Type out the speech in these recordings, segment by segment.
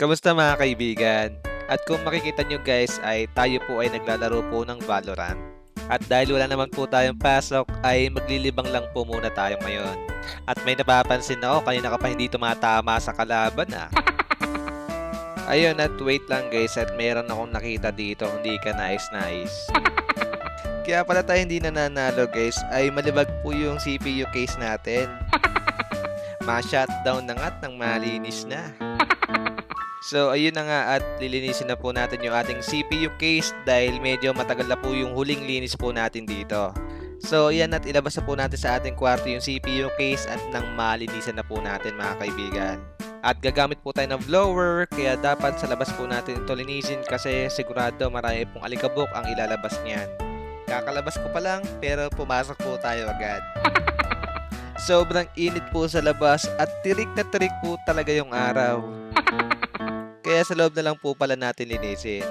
Kamusta mga kaibigan? At kung makikita nyo guys ay tayo po ay naglalaro po ng Valorant. At dahil wala naman po tayong pasok ay maglilibang lang po muna tayo ngayon. At may napapansin ako kanina ka pa hindi tumatama sa kalaban Ayun at wait lang guys at meron akong nakita dito hindi ka nais-nais. Kaya pala tayo hindi nananalo guys ay malibag po yung CPU case natin. Ma-shutdown na nga't nang malinis na. So ayun na nga at lilinisin na po natin yung ating CPU case dahil medyo matagal na po yung huling linis po natin dito. So ayan at ilabas na po natin sa ating kwarto yung CPU case at nang malinisan na po natin mga kaibigan. At gagamit po tayo ng blower kaya dapat sa labas po natin ito linisin kasi sigurado marami pong alikabok ang ilalabas niyan. Kakalabas ko pa lang pero pumasok po tayo agad. Sobrang init po sa labas at tirik na tirik po talaga yung araw. Kaya sa loob na lang po pala natin linisin.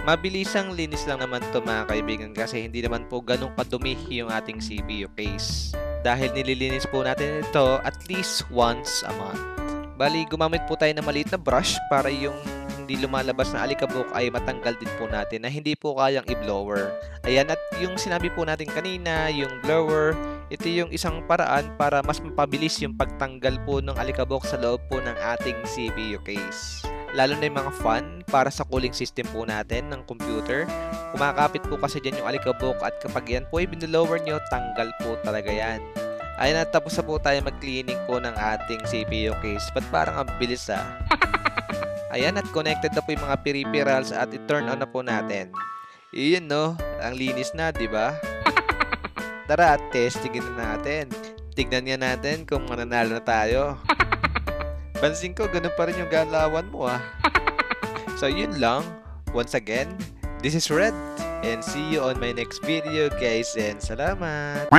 Mabilisang linis lang naman to mga kaibigan kasi hindi naman po ganun kadumi yung ating CPU case. Dahil nililinis po natin ito at least once a month. Bali gumamit po tayo ng maliit na brush para yung hindi lumalabas na alikabok ay matanggal din po natin na hindi po kayang i-blower. Ayan at yung sinabi po natin kanina, yung blower, ito yung isang paraan para mas mapabilis yung pagtanggal po ng alikabok sa loob po ng ating CPU case. Lalo na yung mga fan para sa cooling system po natin ng computer. Kumakapit po kasi dyan yung alikabok at kapag yan po ay binlower nyo, tanggal po talaga yan. Ayan at tapos na po tayo mag-cleaning po ng ating CPU case. Ba't parang ang bilis Ayan at connected na po yung mga peripherals at i-turn on na po natin. Iyon no, ang linis na, di ba? Tara at testingin na natin. Tignan nga natin kung mananalo na tayo. Pansin ko, ganun pa rin yung galawan mo So yun lang. Once again, this is Red. And see you on my next video guys and salamat!